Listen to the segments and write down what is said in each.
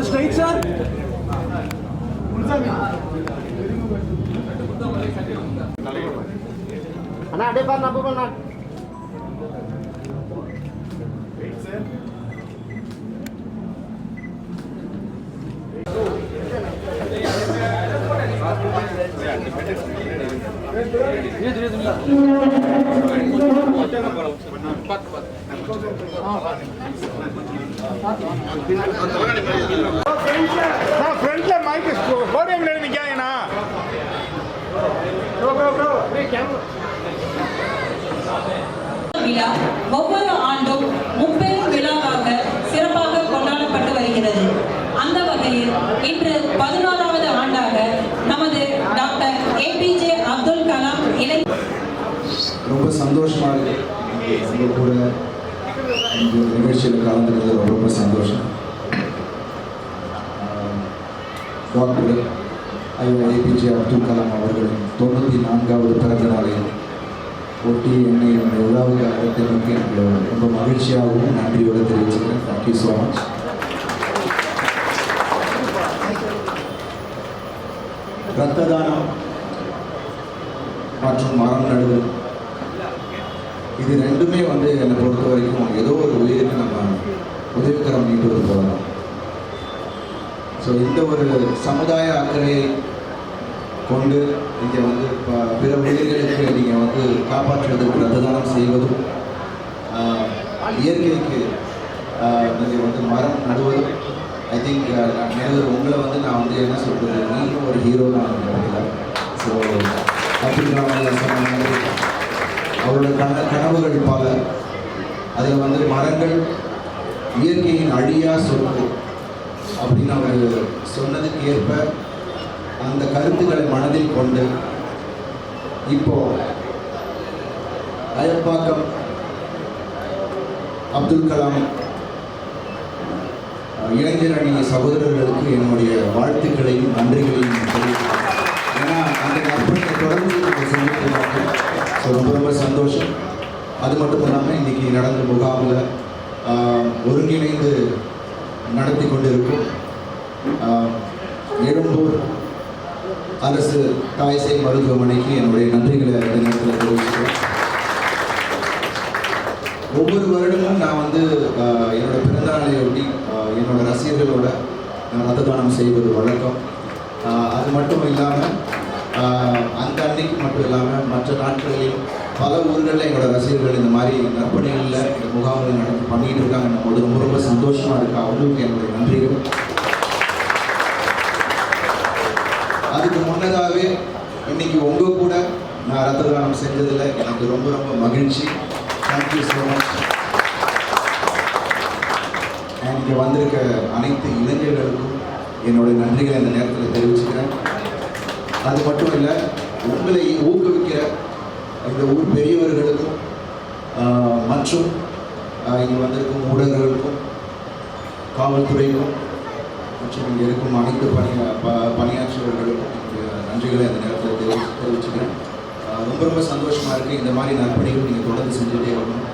Straight sir. அண்ணா அப்படியே பாரு, நான் போறேன். ஃப்ரண்ட்ல மைக் போடியம்ல நிக்காங்கண்ணா. விழா ஒவ்வொரு ஆண்டும் முப்பெரும் விழாவாக சிறப்பாக கொண்டாடப்பட்டு வருகிறது. அந்த வகையில் இன்று 11வது ஆண்டாக நமது டாக்டர் ஏபிஜே அப்துல் கலாம் ரொம்ப சந்தோஷமாக இருக்கு. கூட இந்த நிகழ்ச்சியில் கலந்துக்கிறது ரொம்ப சந்தோஷம். டாக்டர் ஏபிஜே அப்துல் கலாம் அவர்களின் 94வது பிறந்த நாளை ஒட்டி என்னை அந்த விழாவுக்கு அழைத்தமைக்கு எனக்கு ரொம்ப மகிழ்ச்சியாகவும் நன்றியோடு தெரிவிச்சுக்கிறேன். Thank you so much. இரத்த தானம் மற்றும் மரம் நடுதல் இது ரெண்டுமே என்னை பொறுத்த வரைக்கும் ஏதோ ஒரு உயிருக்கு நம்ம உதவிக்கரம் நீட்டுவது போகலாம். ஸோ இந்த ஒரு சமுதாய அக்கறையை கொண்டு இங்கே பிற உயிர்களுக்கு நீங்கள் காப்பாற்றுவதற்கு ரத்த தானம் செய்வதும் இயற்கைக்கு நீங்கள் மரம் நடுவதும் ஐ திங்க் உங்களை நான் என்ன சொல்கிறது, நீங்களும் ஒரு ஹீரோ தான் நினைக்கிறேன். ஸோ அப்துல் கலாம் சொன்ன அவரோட கனவுகள் பல. அதில் மரங்கள் இயற்கையின் அழியா சொத்து அப்படின்னு அவர் சொன்னதுக்கு ஏற்ப அந்த கருத்துக்களை மனதில் கொண்டு இப்போ அயப்பாக்கம் அப்துல் கலாம் இளைஞர் அணி சகோதரர்களுக்கு என்னுடைய வாழ்த்துக்களையும் நன்றிகளையும் தெரிவிக்கிறேன். ஏன்னா அந்த நற்பணியை தொடர்ந்து சொல்லிட்டு ஸோ ரொம்ப சந்தோஷம். அது மட்டும் இல்லாமல் இன்றைக்கி நடந்த முகாமில் ஒருங்கிணைந்து நடத்தி கொண்டிருக்கும் எழும்பூர் அரசு தாய்சேய் மருத்துவமனைக்கு என்னுடைய நன்றிகளை இந்த நேரத்தில் தெரிவிக்கிறேன். ஒவ்வொரு வருடமும் நான் என்னோட பிறந்தநாளையொட்டி என்னோட ரசிகர்களோட ரத்த தானம் செய்வது வழக்கம். அது மட்டும் இல்லாமல் அந்த அன்னைக்கு மட்டும் இல்லாமல் மற்ற நாட்களிலும் பல ஊர்களில் எங்களோட ரசிகர்கள் இந்த மாதிரி நற்பணிகளில் இந்த முகாம்கள் நடத்தி பண்ணிகிட்டு இருக்காங்க. நம்மளோட ரொம்ப ரொம்ப சந்தோஷமாக இருக்கு. அவங்களுக்கு என்னுடைய நன்றிகள். அதுக்கு முன்னதாகவே இன்னைக்கு உங்கள் கூட நான் ரத்த தானம் செஞ்சதில் எனக்கு ரொம்ப ரொம்ப மகிழ்ச்சி. Thank you so much. இங்கே வந்திருக்க அனைத்து இளைஞர்களுக்கும் என்னுடைய நன்றிகளை இந்த நேரத்தில் தெரிவிச்சுக்கிறேன். அது மட்டும் இல்லை, உங்களை ஊக்குவிக்கிற இந்த ஊர் பெரியவர்களுக்கும் மற்றும் இங்கே வந்திருக்கும் ஊடகர்களுக்கும் காவல்துறைக்கும் மற்றும் இங்கே இருக்கும் அனைத்து பணியாற்றுவர்களுக்கும் நன்றிகளை அந்த நேரத்தில் தெரிவிச்சுக்கிறேன். ரொம்ப ரொம்ப சந்தோஷமாக இருக்குது. இந்த மாதிரி நற்பணிகள் நீங்கள் தொடர்ந்து செஞ்சுட்டே வரணும்.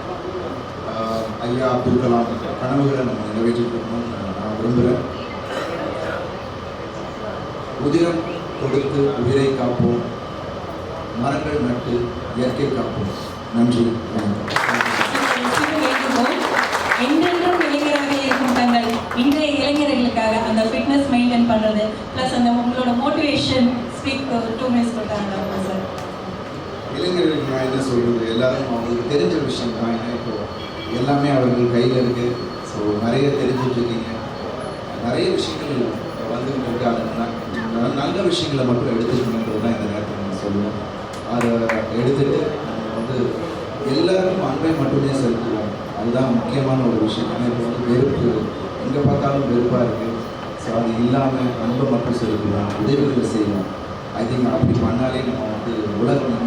ஐயா அப்துல் கலாம் கனவுகளை நம்ம நிறைவேற்றிட்டு இருக்கணும்னு நான் விரும்புகிறேன். உதிரம் கொடுத்து உயிரை காப்போம், மரங்கள் நட்டு இயற்கை காப்போம். நன்றி. என்றென்றும் இளைஞராக இருக்கும் தங்கள் இன்றைய இளைஞர்களுக்காக அந்த ஃபிட்னஸ் மெயின்டைன் பண்ணுறது ப்ளஸ் அந்த உங்களோட மோட்டிவேஷன் ஸ்பீக் 2 minutes கொடுத்தாங்க சார். இளைஞர்களுக்கு நான் என்ன சொல்கிறது, எல்லாரும் அவங்களுக்கு தெரிஞ்ச விஷயம் தான். ஏன்னா இப்போ எல்லாமே அவர்கள் கையில் இருக்குது. ஸோ நிறைய தெரிஞ்சுட்ருக்கீங்க. நிறைய விஷயங்கள் வந்துருக்காங்கன்னா நல்ல விஷயங்களை மட்டும் எடுத்துக்கணுன்றது தான் இந்த நேரத்தில் நான் சொல்லுவேன். அதை எடுத்துகிட்டு நம்ம எல்லாருக்கும் அன்பை மட்டுமே செலுத்துவோம். அதுதான் முக்கியமான ஒரு விஷயம். ஏன்னா இப்போ வெறுப்பு எங்கே பார்த்தாலும் வெறுப்பாக இருக்குது. ஸோ அது இல்லாமல் அன்பை மட்டும் செலுத்துவோம், உதவிகளை செய்வோம். ஐ திங்க் அப்படி பண்ணாலே நம்ம உலகம்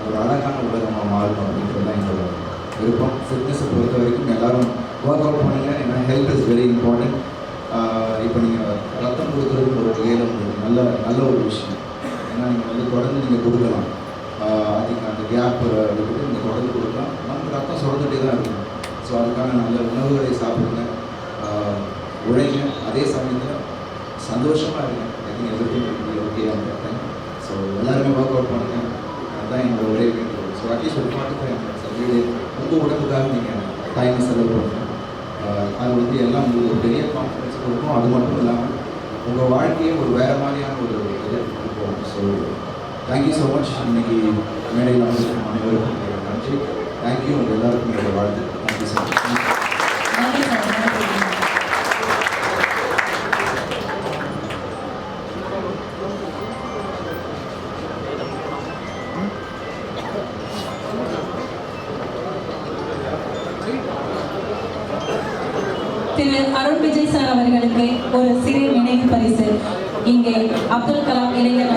ஒரு அழகான உலகமாக மாறணும் அப்படின்றது தான் என்னோட விருப்பம். ஃபிட்னஸை பொறுத்த வரைக்கும் எல்லோரும் ஒர்க் அவுட் பண்ணுங்கள். ஏன்னா ஹெல்த் இஸ் வெரி இம்பார்ட்டன்ட். இப்போ நீங்கள் ரத்தம் கொடுக்குறது ஒரு வகையில் நல்ல ஒரு விஷயம். ஏன்னா நீங்கள் தொடர்ந்து நீங்கள் கொடுக்கலாம். அதுக்கு அந்த கேப் விட்டுட்டு நீங்கள் தொடர்ந்து கொடுக்கலாம். நம்ம ரத்தம் சுரந்துகிட்டே தான் இருக்கும். அதுக்கான நல்ல உணவுகளை சாப்பிடுங்க, உழைங்க, அதே சமயத்தில் சந்தோஷமாக இருங்க. ஐ திங்க் எவ்ரிதிங் ஓகே ஆகிட்டேன். ஸோ எல்லாருமே ஒர்க் அவுட் பண்ணுங்க, அதுதான் என்னோட ஒரே வேண்டுகோள். ஸோ அட்லீஸ்ட் ஒரு 45 minutes எவ்ரிடே உங்கள் உடம்புக்காக நீங்கள் டைமை செலவு பண்ணுங்க. அது வந்து எல்லாம் உங்களுக்கு ஒரு பெரிய கான்ஃபிடன்ஸ் கொடுக்கும். அது மட்டும் இல்லாமல் உங்கள் வாழ்க்கையே ஒரு வேறு மாதிரியான ஒரு இது இருக்கும். So thank you so much. இன்னைக்கு மேடையில் வந்து அனைவருக்கும் நன்றி. தேங்க்யூ. உங்கள் எல்லாருக்கும் என்னோட வாழ்த்து. Thank you so much. நன்றி சார். நன்றி. திரு அருண் விஜய் சார் அவர்களுக்கு ஒரு சிறிய நினைவு பரிசு இங்கே அப்துல் கலாம் இளைஞர்